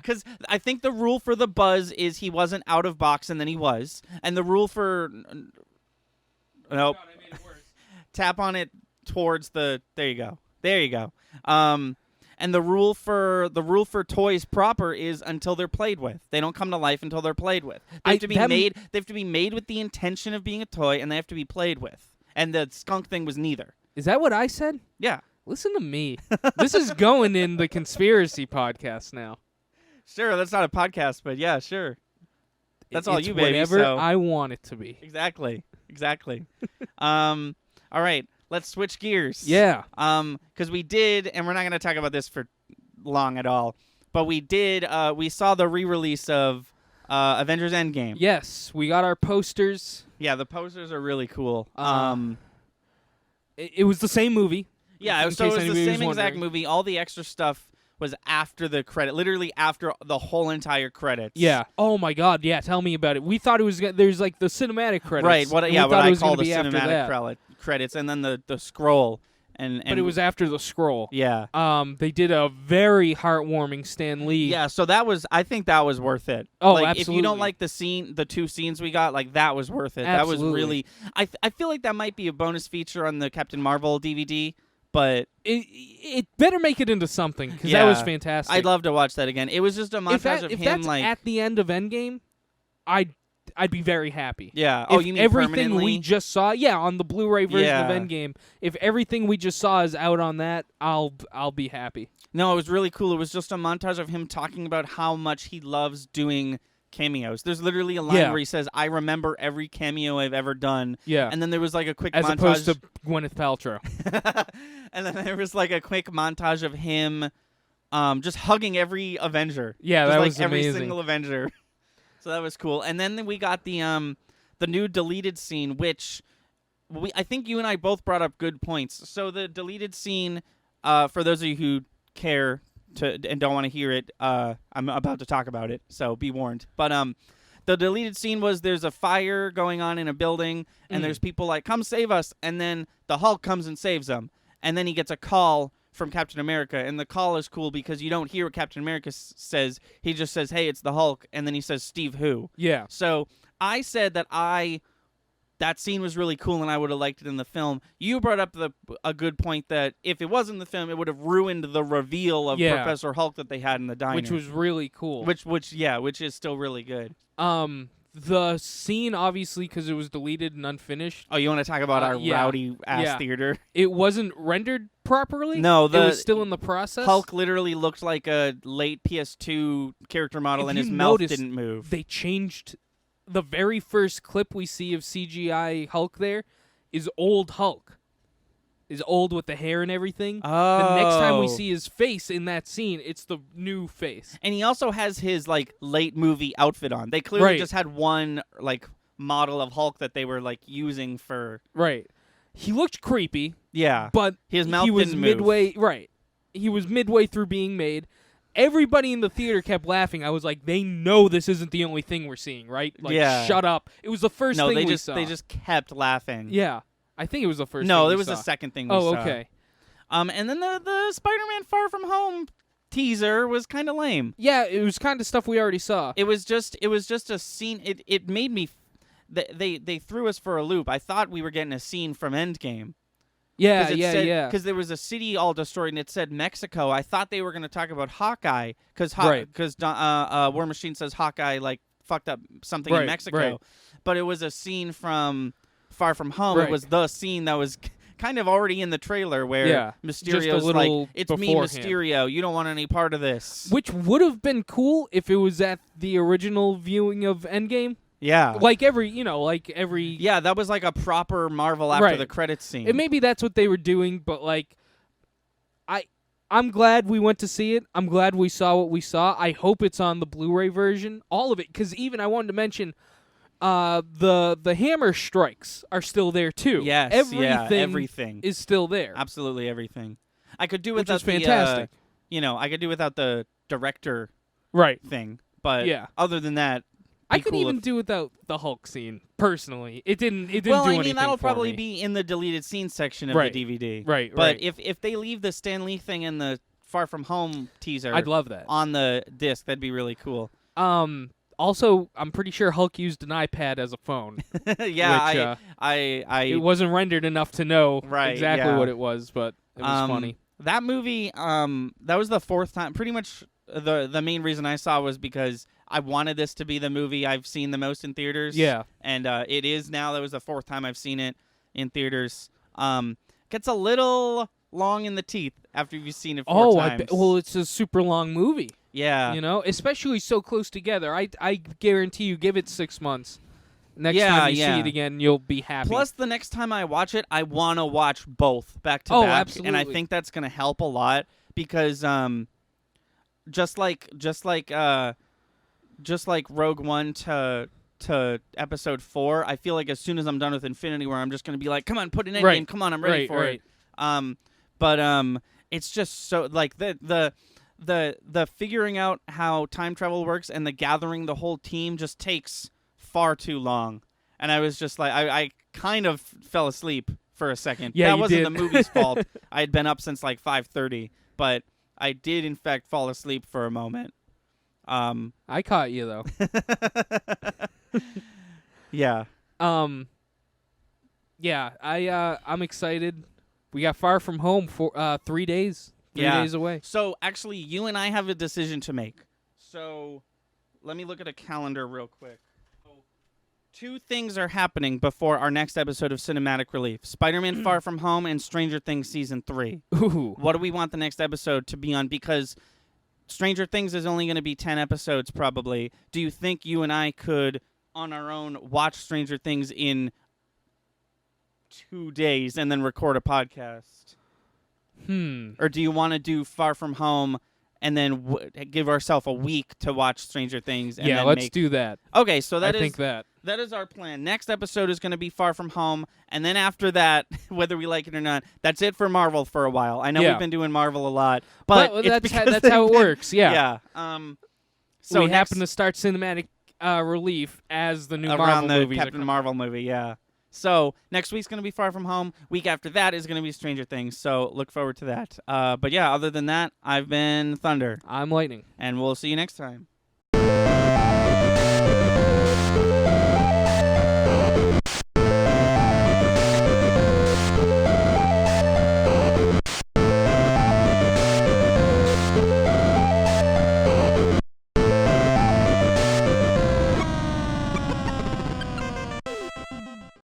Because I think the rule for the Buzz is he wasn't out of box and then he was. And the rule for... Nope. God, I made it worse. Tap on it towards the... There you go. There you go. And the rule for toys proper is until they're played with. They don't come to life until they're played with. They have to be made. They have to be made with the intention of being a toy, and they have to be played with. And the skunk thing was neither. Is that what I said? Yeah. Listen to me. This is going in the conspiracy podcast now. Sure, that's not a podcast, but yeah, sure. That's all It's you, baby. whatever So. I want it to be. Exactly. All right. Let's switch gears. Yeah. Because we did, and we're not going to talk about this for long at all, but we did. We saw the re-release of Avengers Endgame. Yes, we got our posters. Yeah, the posters are really cool. It was the same movie. Yeah, in so it case was the anybody same was exact wondering. movie. All the extra stuff was after the credit, literally after the whole entire credits. Yeah. Oh my God. Yeah. Tell me about it. We thought it was there's like the cinematic credits. Right. and we What thought it I was call gonna the be after that. cinematic credits, and then the scroll. And But it was after the scroll. Yeah. They did a very heartwarming Stan Lee. Yeah. So I think that was worth it. Oh, like, absolutely. If you don't like the two scenes we got, like that was worth it. Absolutely. That was really. I feel like that might be a bonus feature on the Captain Marvel DVD. But it better make it into something because that was fantastic. I'd love to watch that again. It was just a montage of if him that's like at the end of Endgame, I'd be very happy. Yeah. If You mean everything permanently? we just saw? Yeah, on the Blu-ray version Yeah. of Endgame. If everything we just saw is out on that, I'll be happy. No, it was really cool. It was just a montage of him talking about how much he loves doing cameos. There's literally a line where he says, "I remember every cameo I've ever done." Yeah. And then there was like a quick As montage. opposed to Gwyneth Paltrow. And then there was like a quick montage of him just hugging every Avenger. Yeah, just that like was every amazing. single Avenger. So that was cool. And then we got the new deleted scene, which I think you and I both brought up good points. So the deleted scene, for those of you who care and don't want to hear it, I'm about to talk about it, so be warned. But the deleted scene was there's a fire going on in a building, and there's people like, come save us, and then the Hulk comes and saves them. And then he gets a call from Captain America, and the call is cool because you don't hear what Captain America says. He just says, "Hey, it's the Hulk," and then he says, "Steve who?" Yeah. So I said that that scene was really cool, and I would have liked it in the film. You brought up a good point that if it was in the film, it would have ruined the reveal of Professor Hulk that they had in the diner, Which was really cool. which is still really good. The scene, obviously, because it was deleted and unfinished, Oh, you want to talk about our rowdy ass theater? it wasn't rendered properly. No, it was still in the process. Hulk literally looked like a late PS2 character model, If and you his mouth noticed, didn't move. They changed the very first clip we see of CGI Hulk. There is old Hulk. Is old with the hair and everything. Oh. The next time we see his face in that scene, it's the new face. And he also has his like late movie outfit on. They clearly Right. just had one like model of Hulk that they were like using for. Right. He looked creepy, Yeah. but His mouth he was didn't move. midway. Right. He was midway through being made. Everybody in the theater kept laughing. I was like, they know this isn't the only thing we're seeing, right? Like, Yeah. shut up. It was the first No, thing they we just saw. they just kept laughing. Yeah. I think it was the first No, thing it we was saw. the second thing we Oh, saw. okay. And then the Spider-Man Far From Home teaser was kind of lame. Yeah, it was kind of stuff we already saw. It was just a scene. It made me. They threw us for a loop. I thought we were getting a scene from Endgame. Yeah, Yeah. Because there was a city all destroyed, and it said Mexico. I thought they were going to talk about Hawkeye, because War Machine says Hawkeye like fucked up something in Mexico, right. but it was a scene from Far From Home. Right. It was the scene that was kind of already in the trailer where just a Mysterio's little like, "It's me, beforehand. Mysterio. You don't want any part of this." Which would have been cool if it was at the original viewing of Endgame. Yeah. Like every. Yeah, that was like a proper Marvel after Right. the credits scene. And maybe that's what they were doing, but like, I'm glad we went to see it. I'm glad we saw what we saw. I hope it's on the Blu-ray version, all of it, because even I wanted to mention the hammer strikes are still there too. Yes, everything is still there. Absolutely everything. I could do Which without is fantastic. I could do without the director Right. thing, but Yeah. other than that, I could even do without the Hulk scene personally. It didn't do anything that'll for probably me. be in the deleted scenes section of Right. the DVD. Right. But right. if they leave the Stan Lee thing in the Far From Home teaser I'd love that. on the disc, that'd be really cool. Also, I'm pretty sure Hulk used an iPad as a phone. Yeah, Which, it wasn't rendered enough to know exactly what it was, but it was funny. That movie, that was the fourth time. Pretty much the main reason I saw was because I wanted this to be the movie I've seen the most in theaters. Yeah. And it is now. That was the fourth time I've seen it in theaters. Gets a little long in the teeth after you've seen it four times. Well, it's a super long movie. Yeah. You know, especially so close together. I guarantee you, give it 6 months. Next time you see it again, you'll be happy. Plus, the next time I watch it, I want to watch both back to Oh, back. absolutely. And I think that's going to help a lot because just like Rogue One to Episode 4, I feel like as soon as I'm done with Infinity War, I'm just going to be like, come on, put an Endgame. Come on, I'm ready for it. But it's just so like the figuring out how time travel works and the gathering the whole team just takes far too long. And I was just like, I kind of fell asleep for a second. Yeah, that wasn't did. the movie's fault. I had been up since like 5:30, but I did in fact fall asleep for a moment. I caught you though. Yeah. Yeah, I'm excited. We got Far From Home for 3 days. 3 days away. So actually, you and I have a decision to make. So let me look at a calendar real quick. Two things are happening before our next episode of Cinematic Relief: Spider-Man: Far From Home and Stranger Things Season 3. Ooh. What do we want the next episode to be on? Because Stranger Things is only going to be 10 episodes probably. Do you think you and I could, on our own, watch Stranger Things in 2 days and then record a podcast? Or do you want to do Far From Home and then give ourselves a week to watch Stranger Things? And yeah, then let's do that. Okay, so I think that is our plan. Next episode is going to be Far From Home, and then after that, whether we like it or not, that's it for Marvel for a while. I know we've been doing Marvel a lot, but it's that's how it works. Yeah. Yeah. So we happen to start Cinematic Relief as the new around Marvel the movies. Captain Marvel movie. Yeah. So next week's going to be Far From Home. Week after that is going to be Stranger Things. So look forward to that. But yeah, other than that, I've been Thunder. I'm Lightning. And we'll see you next time.